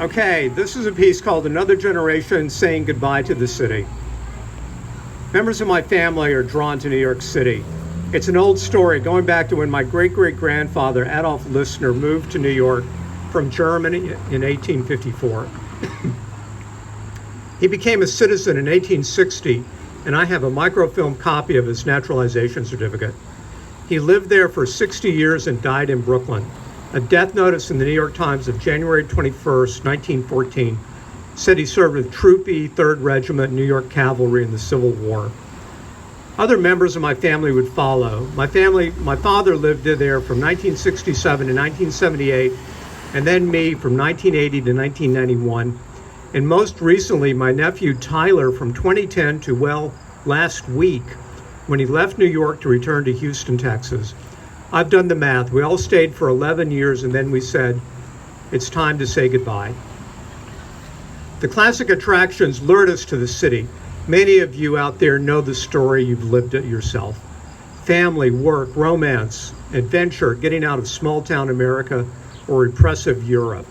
Okay, this is a piece called Another Generation Saying Goodbye to the City. Members of my family are drawn to New York City. It's an old story going back to when my great-great-grandfather, Adolf Lissner, moved to New York from Germany in 1854. He became a citizen in 1860, and I have a microfilm copy of his naturalization certificate. He lived there for 60 years and died in Brooklyn. A death notice in the New York Times of January 21st, 1914, said he served with Troop E, 3rd Regiment, New York Cavalry in the Civil War. Other members of my family would follow. My father lived there from 1967 to 1978, and then me from 1980 to 1991. And most recently, my nephew Tyler from 2010 to, last week, when he left New York to return to Houston, Texas. I've done the math. We all stayed for 11 years, and then we said, it's time to say goodbye. The classic attractions lured us to the city. Many of you out there know the story, you've lived it yourself. Family, work, romance, adventure, getting out of small-town America or repressive Europe.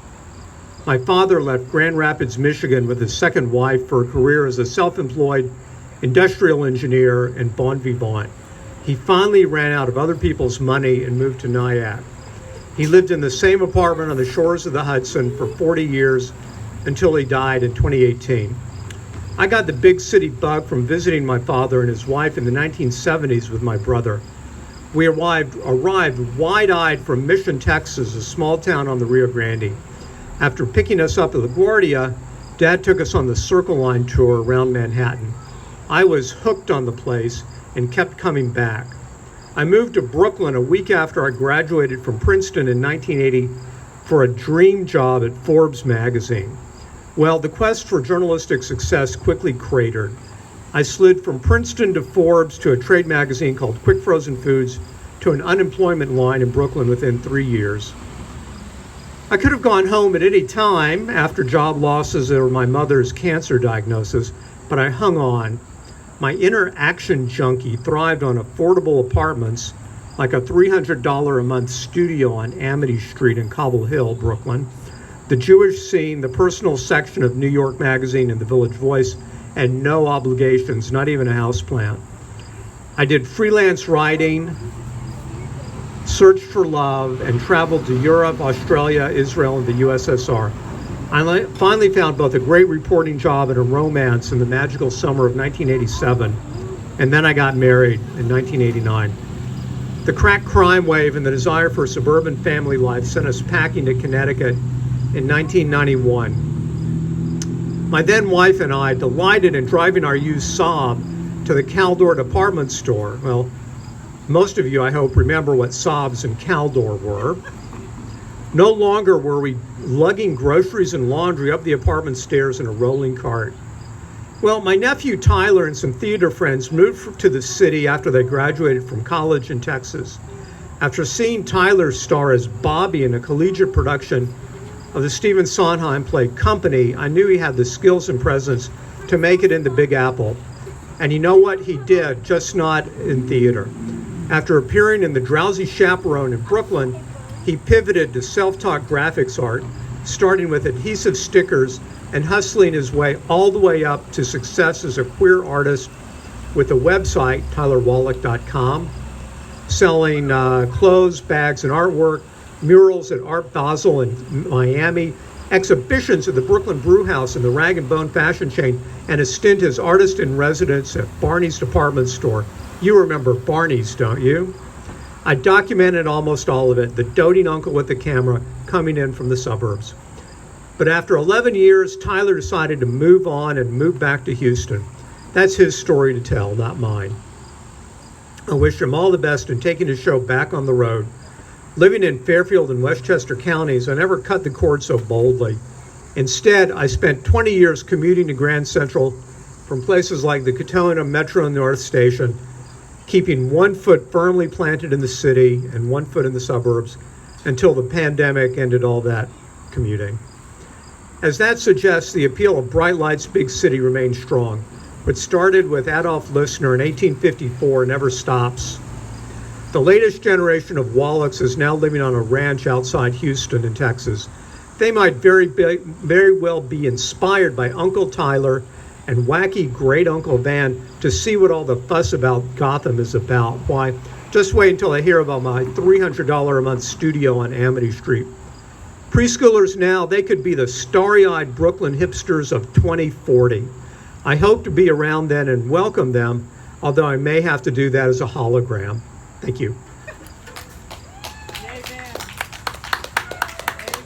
My father left Grand Rapids, Michigan with his second wife for a career as a self-employed industrial engineer and bon vivant. He finally ran out of other people's money and moved to Nyack. He lived in the same apartment on the shores of the Hudson for 40 years until he died in 2018. I got the big city bug from visiting my father and his wife in the 1970s with my brother. We arrived wide-eyed from Mission, Texas, a small town on the Rio Grande. After picking us up at LaGuardia, Dad took us on the Circle Line tour around Manhattan. I was hooked on the place and kept coming back. I moved to Brooklyn a week after I graduated from Princeton in 1980 for a dream job at Forbes magazine. Well, the quest for journalistic success quickly cratered. I slid from Princeton to Forbes to a trade magazine called Quick Frozen Foods to an unemployment line in Brooklyn within 3 years. I could have gone home at any time after job losses or my mother's cancer diagnosis, but I hung on. My inner action junkie thrived on affordable apartments like a $300 a month studio on Amity Street in Cobble Hill, Brooklyn, the Jewish scene, the personal section of New York Magazine and the Village Voice, and no obligations, not even a houseplant. I did freelance writing, searched for love, and traveled to Europe, Australia, Israel, and the USSR. I finally found both a great reporting job and a romance in the magical summer of 1987, and then I got married in 1989. The crack crime wave and the desire for a suburban family life sent us packing to Connecticut in 1991. My then wife and I, delighted in driving our used Saab to the Caldor department store. Well, most of you, I hope, remember what Saabs and Caldor were. No longer were we lugging groceries and laundry up the apartment stairs in a rolling cart. Well, my nephew Tyler and some theater friends moved to the city after they graduated from college in Texas. After seeing Tyler star as Bobby in a collegiate production of the Stephen Sondheim play Company, I knew he had the skills and presence to make it in the Big Apple. And you know what? He did, just not in theater. After appearing in The Drowsy Chaperone in Brooklyn, he pivoted to self-taught graphics art, starting with adhesive stickers and hustling his way all the way up to success as a queer artist with a website, tylerwallach.com, selling clothes, bags, and artwork, murals at Art Basel in Miami, exhibitions at the Brooklyn Brew House and the Rag & Bone fashion chain, and a stint as artist in residence at Barney's department store. You remember Barney's, don't you? I documented almost all of it, the doting uncle with the camera coming in from the suburbs. But after 11 years, Tyler decided to move on and move back to Houston. That's his story to tell, not mine. I wish him all the best in taking his show back on the road. Living in Fairfield and Westchester counties, I never cut the cord so boldly. Instead, I spent 20 years commuting to Grand Central from places like the Katona Metro North Station, keeping one foot firmly planted in the city and one foot in the suburbs until the pandemic ended all that commuting. As that suggests, the appeal of Bright Lights Big City remains strong. What started with Adolf Lissner in 1854 never stops. The latest generation of Wallachs is now living on a ranch outside Houston in Texas. They might very well be inspired by Uncle Tyler and wacky great Uncle Van to see what all the fuss about Gotham is about. Why, just wait until I hear about my $300 a month studio on Amity Street. Preschoolers now, they could be the starry-eyed Brooklyn hipsters of 2040. I hope to be around then and welcome them, although I may have to do that as a hologram. Thank you.